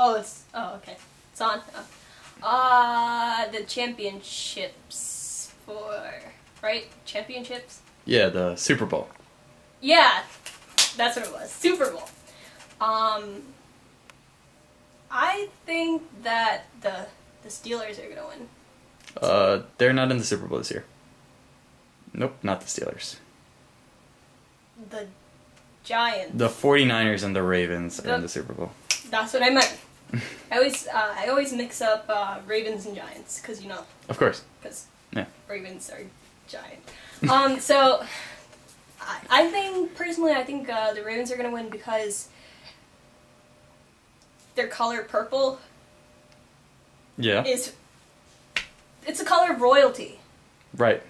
Oh, okay. It's on. The championships right? Championships? Yeah, the Super Bowl. Yeah, that's what it was. Super Bowl. I think that the Steelers are gonna win. They're not in the Super Bowl this year. Nope, not the Steelers. The Giants. The 49ers and the Ravens are in the Super Bowl. That's what I meant. I always mix up Ravens and Giants, because Of course. Because yeah. Ravens are giant. So I think the Ravens are gonna win because their color purple. Yeah. It's a color of royalty. Right.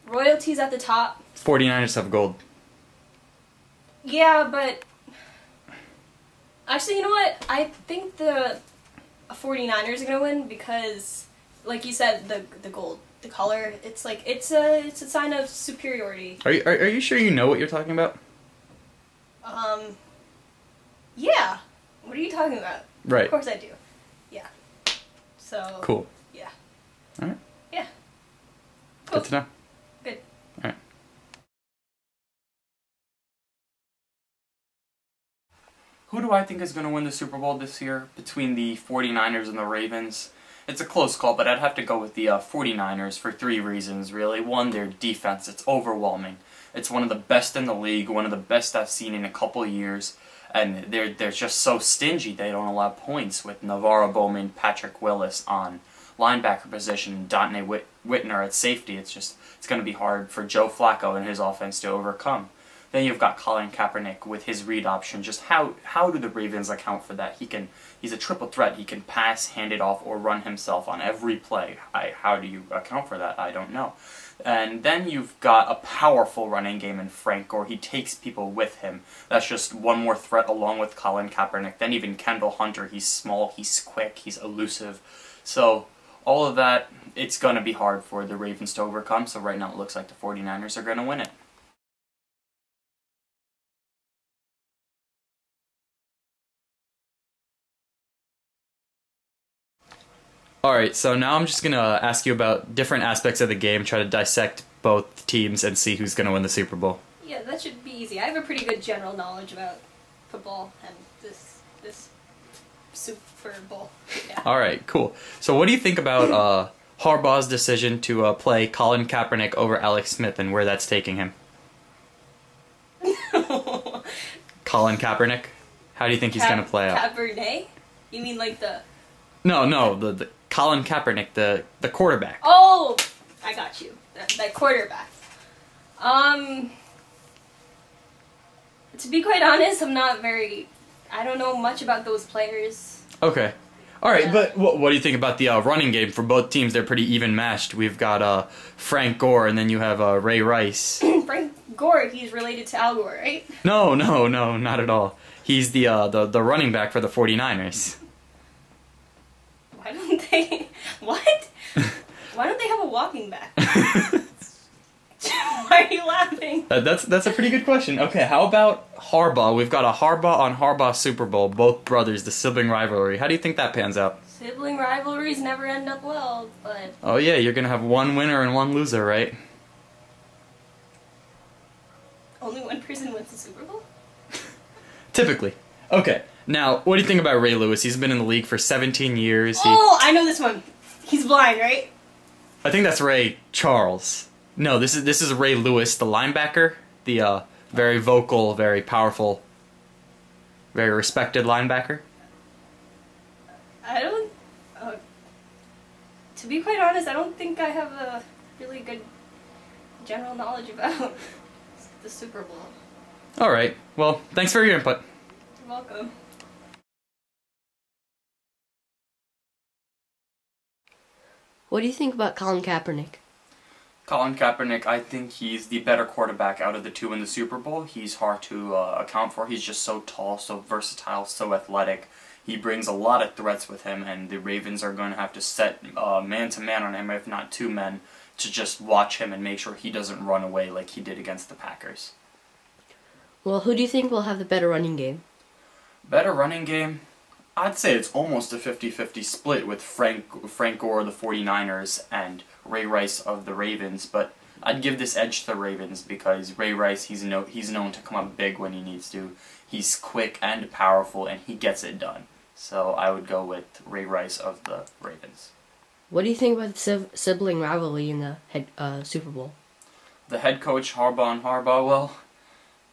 Royalty's at the top. 49ers have gold. Yeah, but actually, you know what? I think the 49ers are gonna win because, like you said, the gold, the color. It's like it's a sign of superiority. Are you sure you know what you're talking about? Yeah. What are you talking about? Right. Of course I do. Yeah. So. Cool. Yeah. All right. Yeah. Cool. Good to know. Good. All right. Who do I think is going to win the Super Bowl this year between the 49ers and the Ravens? It's a close call, but I'd have to go with the 49ers for 3 reasons, really. One, their defense. It's overwhelming. It's one of the best in the league, one of the best I've seen in a couple of years. And they're just so stingy they don't allow points with Navarro Bowman, Patrick Willis on linebacker position, and Dante Whitner at safety. It's going to be hard for Joe Flacco and his offense to overcome. Then you've got Colin Kaepernick with his read option. Just how do the Ravens account for that? He's a triple threat. He can pass, hand it off, or run himself on every play. How do you account for that? I don't know. And then you've got a powerful running game in Frank Gore. He takes people with him. That's just one more threat along with Colin Kaepernick. Then even Kendall Hunter. He's small, he's quick, he's elusive. So all of that, it's going to be hard for the Ravens to overcome. So right now it looks like the 49ers are going to win it. Alright, so now I'm just going to ask you about different aspects of the game, try to dissect both teams and see who's going to win the Super Bowl. Yeah, that should be easy. I have a pretty good general knowledge about football and this Super Bowl. Yeah. Alright, cool. So what do you think about Harbaugh's decision to play Colin Kaepernick over Alex Smith and where that's taking him? Colin Kaepernick? How do you think he's going to play out? Cabernet? You mean like the... No, the Colin Kaepernick, the quarterback. Oh, I got you. That quarterback. To be quite honest, I don't know much about those players. Okay. Alright, but what do you think about the running game for both teams? They're pretty even matched. We've got Frank Gore, and then you have Ray Rice. Frank Gore, he's related to Al Gore, right? No, not at all. He's the running back for the 49ers. Why don't they... What? Why don't they have a walking back? Why are you laughing? That's a pretty good question. Okay, how about Harbaugh? We've got a Harbaugh on Harbaugh Super Bowl, both brothers, the sibling rivalry. How do you think that pans out? Sibling rivalries never end up well, but... Oh yeah, you're gonna have one winner and one loser, right? Only one person wins the Super Bowl? Typically. Okay. Now, what do you think about Ray Lewis? He's been in the league for 17 years. Oh, I know this one. He's blind, right? I think that's Ray Charles. No, this is Ray Lewis, the linebacker, the very vocal, very powerful, very respected linebacker. I don't... to be quite honest, I don't think I have a really good general knowledge about the Super Bowl. Alright, well, thanks for your input. You're welcome. What do you think about Colin Kaepernick? Colin Kaepernick, I think he's the better quarterback out of the two in the Super Bowl. He's hard to account for. He's just so tall, so versatile, so athletic. He brings a lot of threats with him, and the Ravens are going to have to set man-to-man on him, if not 2 men, to just watch him and make sure he doesn't run away like he did against the Packers. Well, who do you think will have the better running game? Better running game? I'd say it's almost a 50-50 split with Frank Gore of the 49ers and Ray Rice of the Ravens, but I'd give this edge to the Ravens because Ray Rice, he's known to come up big when he needs to. He's quick and powerful, and he gets it done. So I would go with Ray Rice of the Ravens. What do you think about the sibling rivalry in the Super Bowl? The head coach, Harbaugh and Harbaugh, well,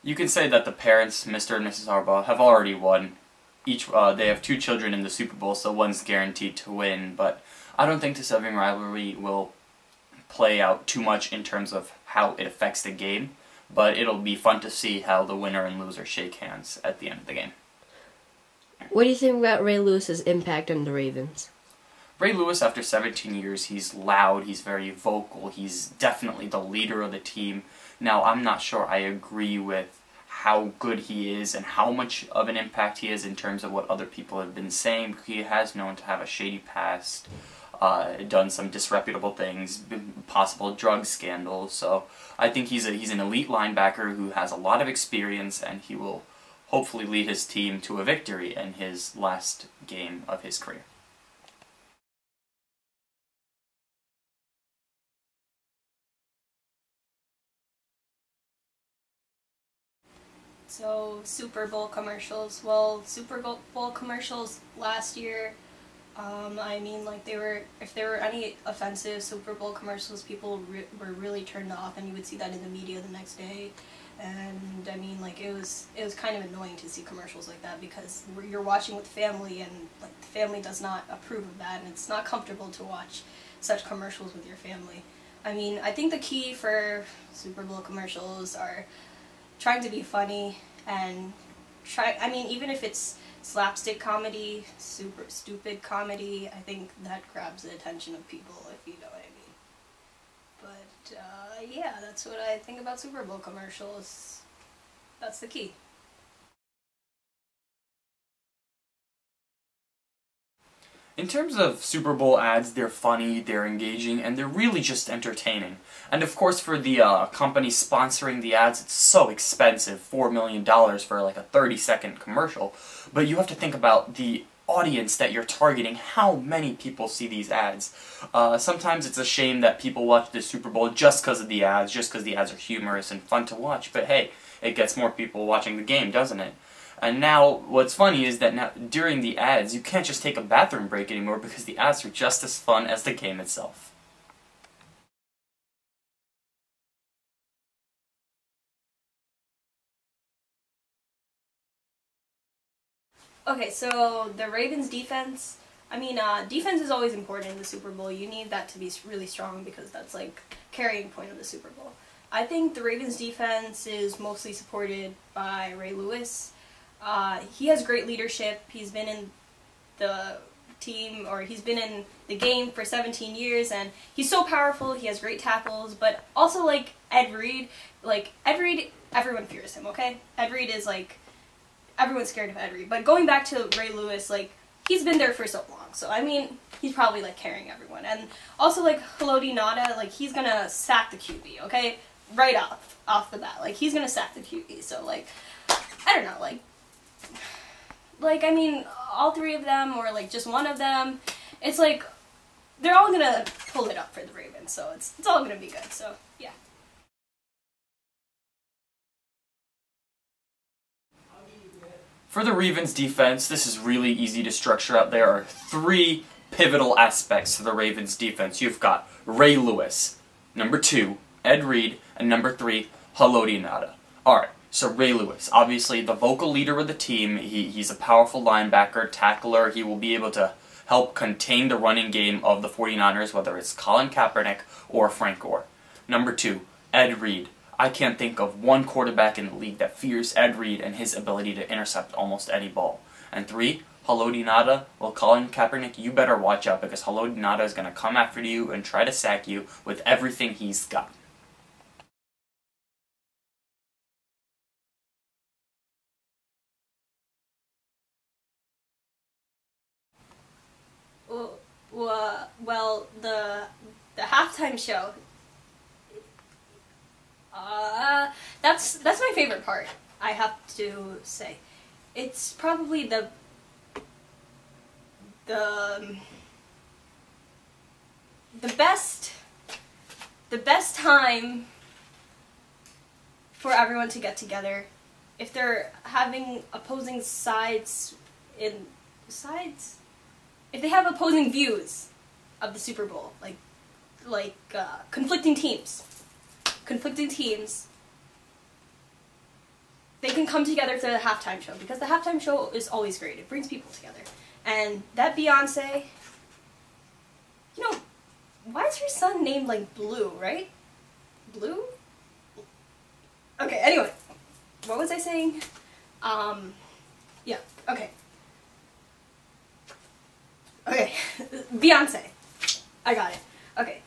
you can say that the parents, Mr. and Mrs. Harbaugh, have already won. They have 2 children in the Super Bowl, so one's guaranteed to win, but I don't think the sibling rivalry will play out too much in terms of how it affects the game, but it'll be fun to see how the winner and loser shake hands at the end of the game. What do you think about Ray Lewis's impact on the Ravens? Ray Lewis, after 17 years, he's loud, he's very vocal, he's definitely the leader of the team. Now, I'm not sure I agree with how good he is and how much of an impact he is in terms of what other people have been saying. He has known to have a shady past, done some disreputable things, possible drug scandals, so I think he's an elite linebacker who has a lot of experience, and he will hopefully lead his team to a victory in his last game of his career. So, Super Bowl commercials. Well, Super Bowl commercials last year, I mean, like, if there were any offensive Super Bowl commercials, people were really turned off, and you would see that in the media the next day. And, I mean, like, it was kind of annoying to see commercials like that because you're watching with family, and, like, the family does not approve of that, and it's not comfortable to watch such commercials with your family. I mean, I think the key for Super Bowl commercials are trying to be funny and even if it's slapstick comedy, super stupid comedy, I think that grabs the attention of people, if you know what I mean. But yeah, that's what I think about Super Bowl commercials. That's the key. In terms of Super Bowl ads, they're funny, they're engaging, and they're really just entertaining. And of course for the company sponsoring the ads, it's so expensive, $4 million for like a 30-second commercial. But you have to think about the audience that you're targeting, how many people see these ads. Sometimes it's a shame that people watch the Super Bowl just because of the ads, just because the ads are humorous and fun to watch, but hey, it gets more people watching the game, doesn't it? And now, what's funny is that now, during the ads, you can't just take a bathroom break anymore because the ads are just as fun as the game itself. Okay, so the Ravens defense, defense is always important in the Super Bowl. You need that to be really strong because that's like carrying point of the Super Bowl. I think the Ravens defense is mostly supported by Ray Lewis. He has great leadership. He's been in the team, or he's been in the game for 17 years, and he's so powerful. He has great tackles, but also like Ed Reed, everyone fears him, okay? Ed Reed is like, everyone's scared of Ed Reed. But going back to Ray Lewis, like, he's been there for so long, so I mean, he's probably like carrying everyone. And also like Haloti Ngata, like, he's gonna sack the QB, okay? Right off the bat, like, he's gonna sack the QB, so like, I don't know, I mean, all 3 of them, or like just one of them, it's like, they're all gonna pull it up for the Ravens, so it's all gonna be good, so yeah. For the Ravens defense, this is really easy to structure out. There are 3 pivotal aspects to the Ravens defense. You've got Ray Lewis, number 2, Ed Reed, and number 3, Haloti Ngata. Alright. So Ray Lewis, obviously the vocal leader of the team, he's a powerful linebacker, tackler, he will be able to help contain the running game of the 49ers, whether it's Colin Kaepernick or Frank Gore. Number 2, Ed Reed. I can't think of one quarterback in the league that fears Ed Reed and his ability to intercept almost any ball. And 3, Haloti Ngata. Well, Colin Kaepernick, you better watch out because Haloti Ngata is going to come after you and try to sack you with everything he's got. Well, the halftime show, that's my favorite part, I have to say. It's probably the best time for everyone to get together, if they're having opposing if they have opposing views of the Super Bowl, like conflicting teams, they can come together for the halftime show, because the halftime show is always great. It brings people together. And that Beyonce, you know, why is her son named like Blue, right? Blue? Okay, anyway, what was I saying? Yeah, okay. Okay, Beyonce. I got it. Okay.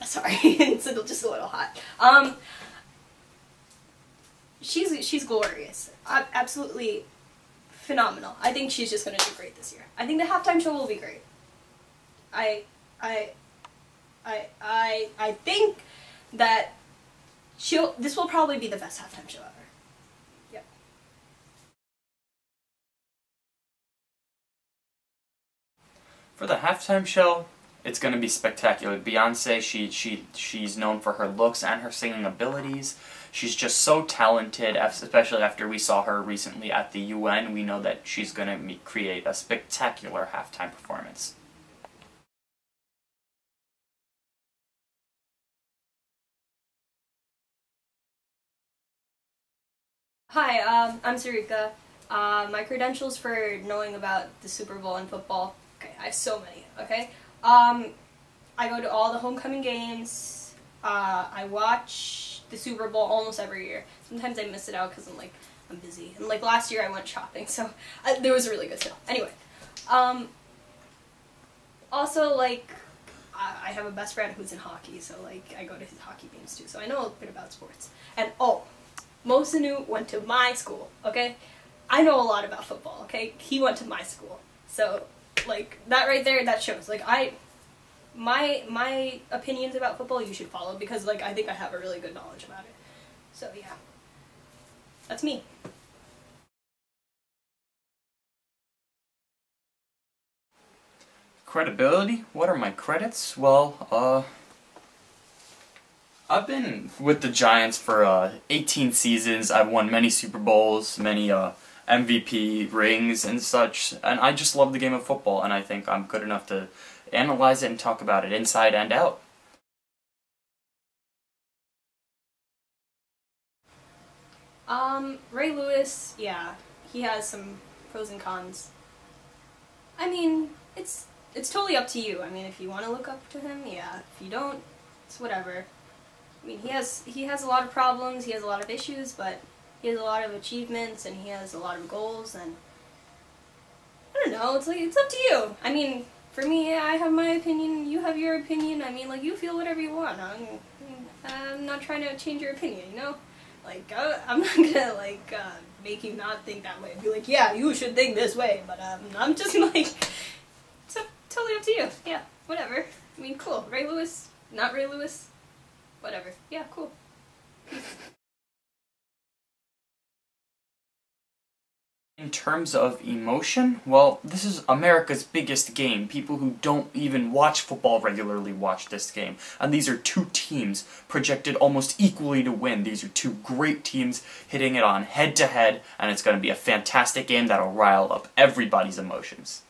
Sorry, it's just a little hot. She's glorious. Absolutely phenomenal. I think she's just gonna do great this year. I think the halftime show will be great. I think that this will probably be the best halftime show ever. Yep. For the halftime show, it's going to be spectacular. Beyonce, she's known for her looks and her singing abilities. She's just so talented, especially after we saw her recently at the UN. We know that she's going to create a spectacular halftime performance. Hi, I'm Sarika. My credentials for knowing about the Super Bowl and football, okay, I have so many, okay? I go to all the homecoming games. I watch the Super Bowl almost every year. Sometimes I miss it out because I'm busy. And like last year I went shopping, so there was a really good sale. Anyway, also like I have a best friend who's in hockey, so like I go to his hockey games too. So I know a bit about sports. And Mo Sanu went to my school, okay? I know a lot about football, okay? He went to my school. So like that right there, that shows. Like my opinions about football you should follow, because like I think I have a really good knowledge about it. So yeah. That's me. Credibility? What are my credits? Well, I've been with the Giants for 18 seasons. I've won many Super Bowls, many MVP rings and such, and I just love the game of football, and I think I'm good enough to analyze it and talk about it inside and out. Ray Lewis, yeah, he has some pros and cons. I mean, it's totally up to you. I mean, if you want to look up to him, yeah. If you don't, it's whatever. I mean, he has a lot of problems, he has a lot of issues, but he has a lot of achievements, and he has a lot of goals, and I don't know, it's up to you. I mean, for me, I have my opinion, you have your opinion. I mean, like, you feel whatever you want. I'm not trying to change your opinion, you know? Like, I'm not gonna, like, make you not think that way. Be like, yeah, you should think this way, but, I'm just, like, it's totally up to you. Yeah, whatever. I mean, cool. Ray Lewis, not Ray Lewis, whatever. Yeah, cool. In terms of emotion, well, this is America's biggest game. People who don't even watch football regularly watch this game. And these are two teams projected almost equally to win. These are two great teams hitting it on head-to-head, and it's going to be a fantastic game that'll rile up everybody's emotions.